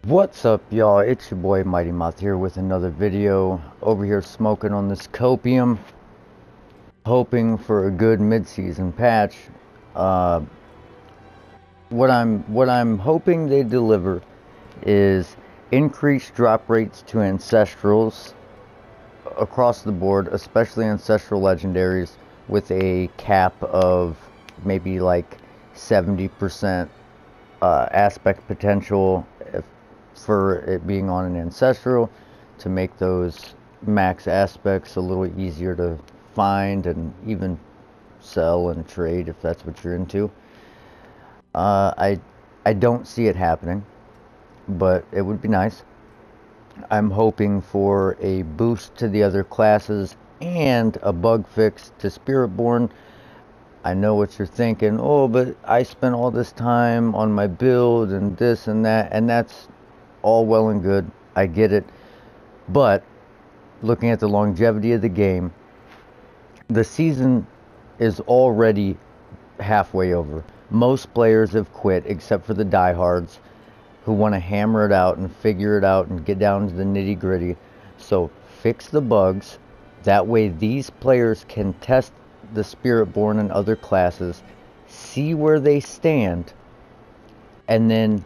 What's up, y'all? It's your boy Mighty Moth here with another video. Over here smoking on this copium, hoping for a good mid-season patch. Uh, what I'm hoping they deliver is increased drop rates to ancestrals across the board, especially ancestral legendaries, with a cap of maybe like 70% aspect potential for it being on an ancestral, to make those max aspects a little easier to find and even sell and trade if that's what you're into. I don't see it happening, but it would be nice. I'm hoping for a boost to the other classes and a bug fix to Spiritborn. I know what you're thinking. Oh, but I spent all this time on my build and this and that, and that's all well and good. I get it. But looking at the longevity of the game, the season is already halfway over. Most players have quit except for the diehards who want to hammer it out and figure it out and get down to the nitty gritty. So fix the bugs. That way these players can test the Spiritborn and other classes, see where they stand, and then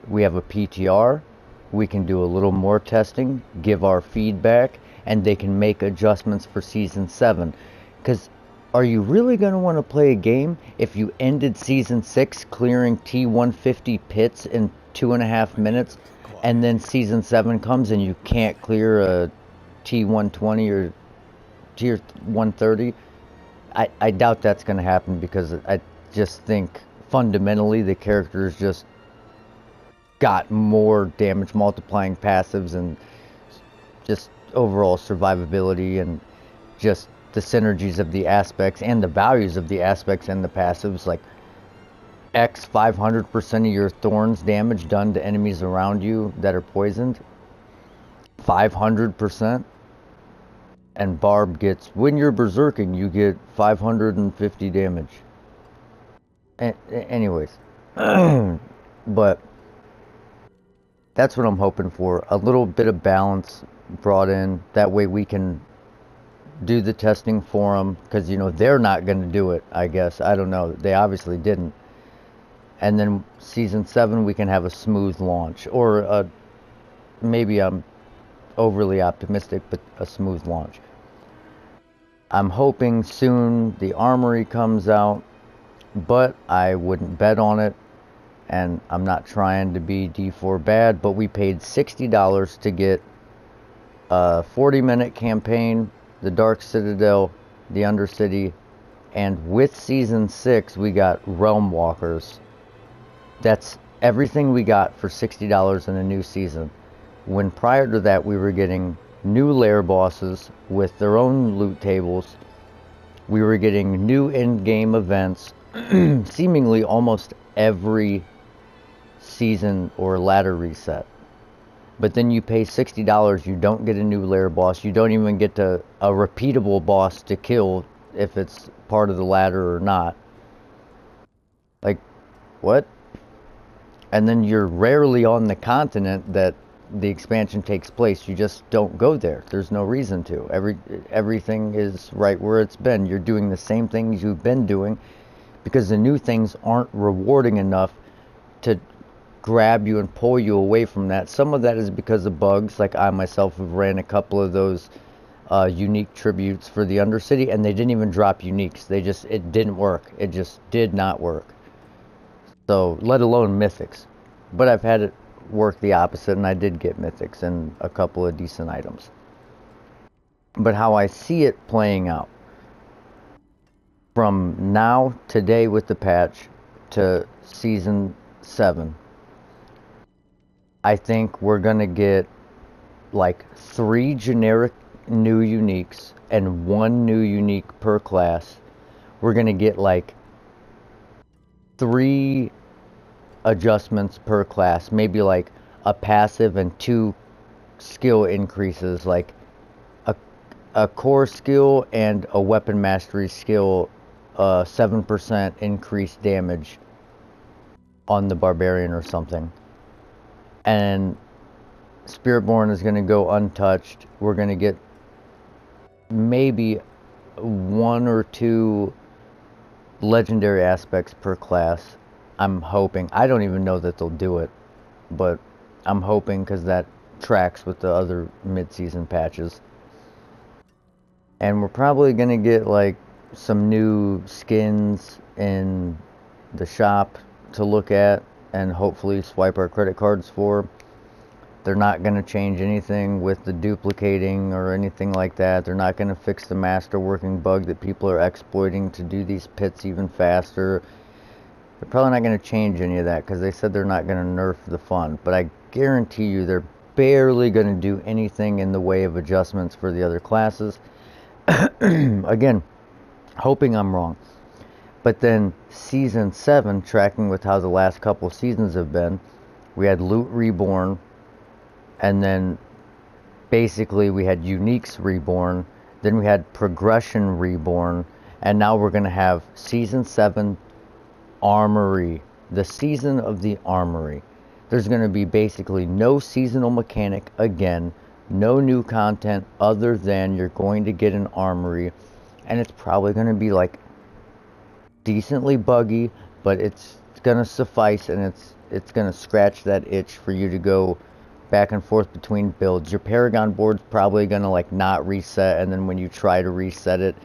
we have a PTR. We can do a little more testing, give our feedback, and they can make adjustments for Season 7. Because are you really going to want to play a game if you ended Season 6 clearing T150 pits in 2.5 minutes, and then Season 7 comes and you can't clear a T120 or Tier 130? I doubt that's going to happen, because I just think fundamentally the characters just got more damage multiplying passives and just overall survivability, and just the synergies of the aspects and the values of the aspects and the passives, like X 500% of your thorns damage done to enemies around you that are poisoned, 500%. And Barb gets, when you're berserking, you get 550 damage. Anyways, but that's what I'm hoping for. A little bit of balance brought in. That way we can do the testing for them, because, you know, they're not going to do it, I guess. I don't know. They obviously didn't. And then Season 7, we can have a smooth launch. Or maybe I'm overly optimistic, but a smooth launch. I'm hoping soon the armory comes out, but I wouldn't bet on it, and I'm not trying to be D4 bad, but we paid $60 to get a 40-minute campaign, the Dark Citadel, the Undercity, and with Season 6 we got Realm Walkers. That's everything we got for $60 in a new season, when prior to that we were getting new lair bosses with their own loot tables. We were getting new in-game events seemingly almost every season or ladder reset. But then you pay $60, you don't get a new lair boss, you don't even get a repeatable boss to kill if it's part of the ladder or not. Like, what? And then you're rarely on the continent that the expansion takes place. You just don't go there. There's no reason to. Everything is right where it's been. You're doing the same things you've been doing, because the new things aren't rewarding enough to grab you and pull you away from that. Some of that is because of bugs. Like I myself have ran a couple of those unique tributes for the Undercity, and they didn't even drop uniques. It didn't work. It just did not work. So, let alone mythics. But I've had it work the opposite, and I did get mythics and a couple of decent items. But how I see it playing out from now, today with the patch, to Season 7, I think we're gonna get like 3 generic new uniques and 1 new unique per class. We're gonna get like 3 adjustments per class, maybe like a passive and 2 skill increases, like a core skill and a weapon mastery skill, 7% increased damage on the barbarian or something. and Spiritborn is going to go untouched. We're going to get maybe 1 or 2 legendary aspects per class. I'm hoping. I don't even know that they'll do it, but I'm hoping because that tracks with the other mid-season patches. And we're probably going to get like some new skins in the shop to look at and hopefully swipe our credit cards for. They're not going to change anything with the duplicating or anything like that. They're not going to fix the master working bug that people are exploiting to do these pits even faster. They're probably not going to change any of that because they said they're not going to nerf the fun. But I guarantee you they're barely going to do anything in the way of adjustments for the other classes. Again, hoping I'm wrong. But then Season 7, tracking with how the last couple seasons have been, we had Loot Reborn, and then basically we had Uniques Reborn, then we had Progression Reborn, and now we're going to have Season 7 Armory, the season of the Armory. There's going to be basically no seasonal mechanic again, no new content other than you're going to get an Armory, and it's probably going to be like decently buggy, but it's going to suffice, and it's going to scratch that itch for you to go back and forth between builds. Your Paragon board's probably going to like not reset, and then when you try to reset it,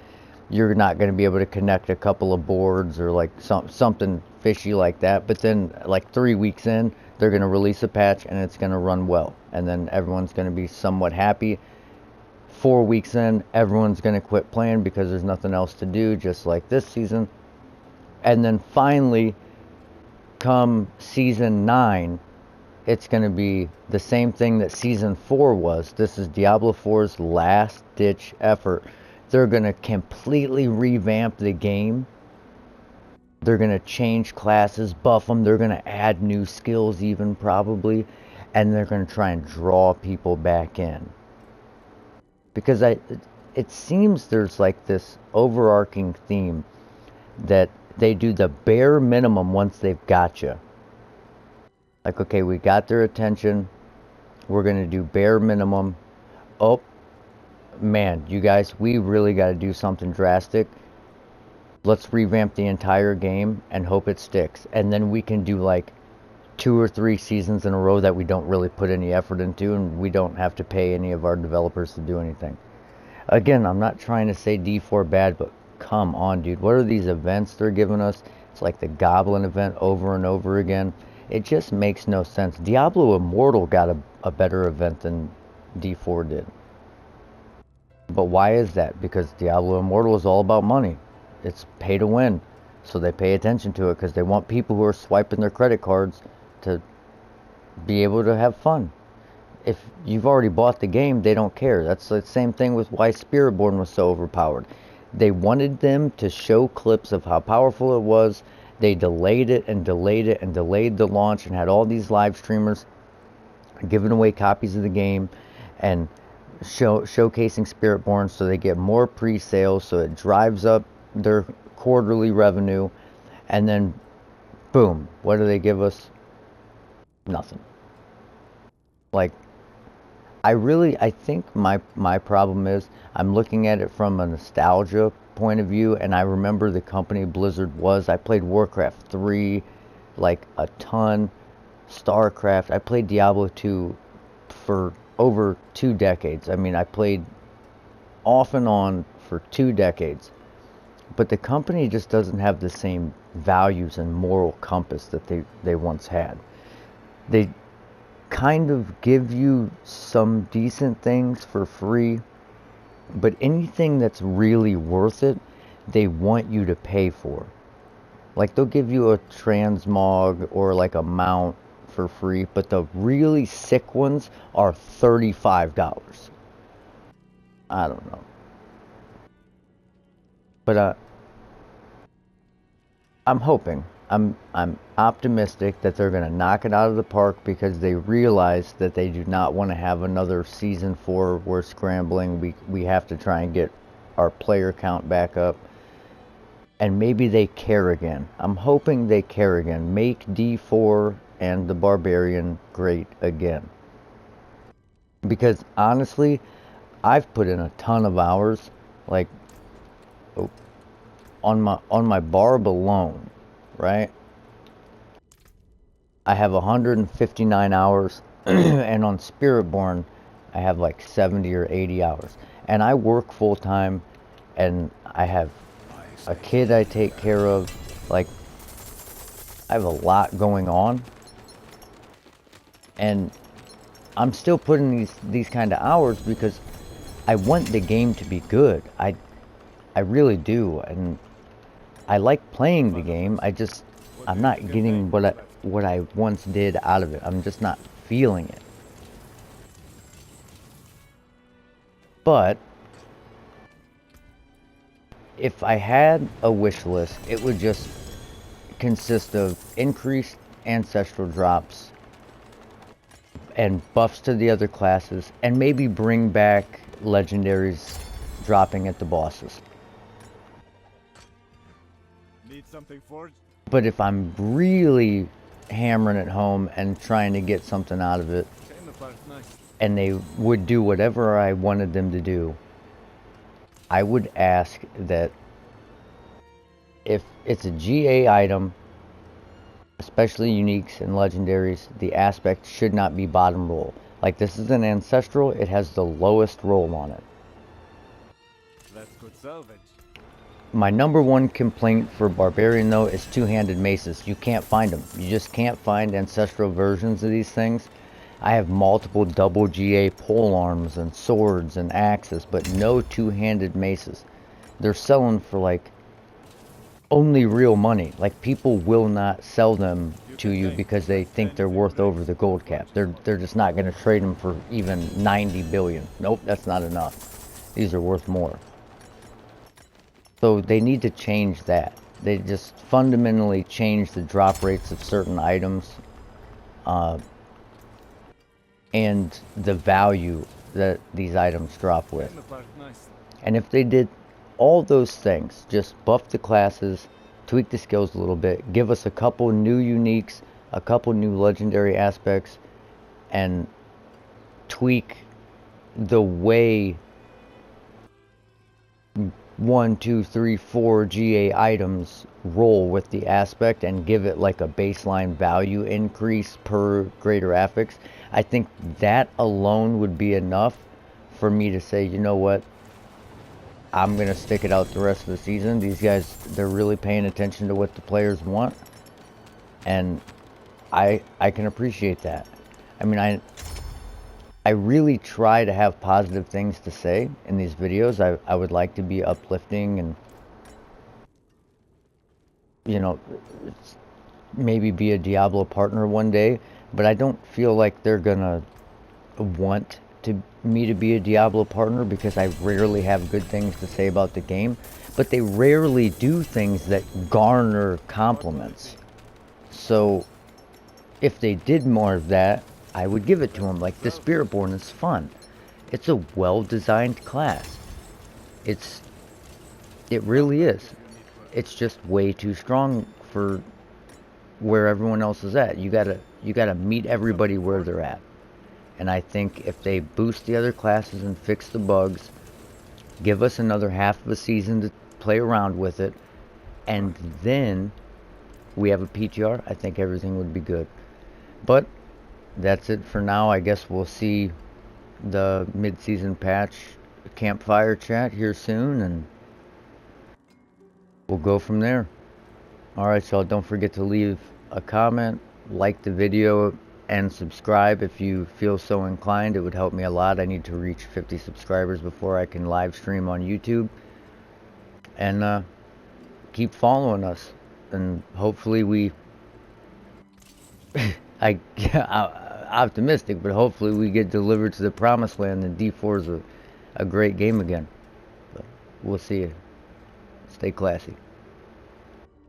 you're not going to be able to connect a couple of boards or like something fishy like that. But then like 3 weeks in, they're going to release a patch and it's going to run well, and then everyone's going to be somewhat happy. 4 weeks in, everyone's going to quit playing because there's nothing else to do, just like this season. And then finally, come Season 9, it's going to be the same thing that Season 4 was. This is Diablo 4's last-ditch effort. They're going to completely revamp the game. They're going to change classes, buff them. They're going to add new skills even, probably. And they're going to try and draw people back in. Because it seems there's like this overarching theme that they do the bare minimum once they've got you. Like, okay, we got their attention. We're going to do bare minimum. Oh, man, you guys, we really got to do something drastic. Let's revamp the entire game and hope it sticks. And then we can do like 2 or 3 seasons in a row that we don't really put any effort into, and we don't have to pay any of our developers to do anything. Again, I'm not trying to say D4 bad, but come on, dude. What are these events they're giving us? It's like the Goblin event over and over again. It just makes no sense. Diablo Immortal got a better event than D4 did. But why is that? Because Diablo Immortal is all about money. It's pay to win. So they pay attention to it because they want people who are swiping their credit cards to be able to have fun. If you've already bought the game, they don't care. That's the same thing with why Spiritborn was so overpowered. They wanted them to show clips of how powerful it was. They delayed it and delayed it and delayed the launch and had all these live streamers giving away copies of the game and showcasing Spiritborn so they get more pre-sales, so it drives up their quarterly revenue. And then boom, what do they give us? Nothing. Like, I think my problem is I'm looking at it from a nostalgia point of view, and I remember the company Blizzard was. I played Warcraft 3 like a ton, StarCraft. I played Diablo 2 for over 2 decades. I mean, I played off and on for 2 decades. But the company just doesn't have the same values and moral compass that they once had. They kind of give you some decent things for free, but anything that's really worth it, they want you to pay for. Like, they'll give you a transmog or like a mount for free, but the really sick ones are $35. I don't know. But I'm hoping, I'm optimistic that they're going to knock it out of the park, because they realize that they do not want to have another Season 4. We're scrambling. We have to try and get our player count back up. And maybe they care again. I'm hoping they care again. Make D4 and the Barbarian great again. Because honestly, I've put in a ton of hours, like on my barb alone, right? I have 159 hours, and on Spiritborn, I have like 70 or 80 hours. And I work full time, and I have a kid I take care of. Like, I have a lot going on, and I'm still putting these kind of hours because I want the game to be good. I really do, and I like playing the game. I'm not getting what I once did out of it. I'm just not feeling it. But if I had a wish list, it would just consist of increased ancestral drops and buffs to the other classes, and maybe bring back legendaries dropping at the bosses. Need something forged? But if I'm really hammering it home and trying to get something out of it, and they would do whatever I wanted them to do, I would ask that if it's a GA item, especially uniques and legendaries, the aspect should not be bottom roll. Like, this is an ancestral, it has the lowest roll on it. That's good salvage. My number one complaint for Barbarian, though, is two-handed maces. You can't find them. You just can't find ancestral versions of these things. I have multiple double GA pole arms and swords and axes, but no two-handed maces. They're selling for, like, only real money. Like, people will not sell them to you because they think they're worth over the gold cap. They're just not going to trade them for even 90 billion. Nope, that's not enough. These are worth more. So they need to change that. They just fundamentally change the drop rates of certain items, and the value that these items drop with. And if they did all those things, just buff the classes, tweak the skills a little bit, give us a couple new uniques, a couple new legendary aspects, and tweak the way 1, 2, 3, 4 GA items roll with the aspect, and give it like a baseline value increase per greater affix, I think that alone would be enough for me to say, you know what, I'm going to stick it out the rest of the season. These guys, they're really paying attention to what the players want, and I can appreciate that. I mean, I really try to have positive things to say in these videos. I would like to be uplifting and, you know, maybe be a Diablo partner one day, but I don't feel like they're gonna want me to be a Diablo partner, because I rarely have good things to say about the game, but they rarely do things that garner compliments. So if they did more of that, I would give it to them. Like, the Spiritborn is fun. It's a well-designed class. It really is. It's just way too strong for where everyone else is at. You gotta meet everybody where they're at. And I think if they boost the other classes and fix the bugs, give us another half of a season to play around with it, and then we have a PTR, I think everything would be good. But that's it for now. I guess we'll see the mid-season patch campfire chat here soon, and we'll go from there. Alright, y'all, don't forget to leave a comment, like the video, and subscribe if you feel so inclined. It would help me a lot. I need to reach 50 subscribers before I can live stream on YouTube. And keep following us, and hopefully we I'm optimistic, but hopefully we get delivered to the promised land, and D4 is a great game again. But we'll see you. Stay classy.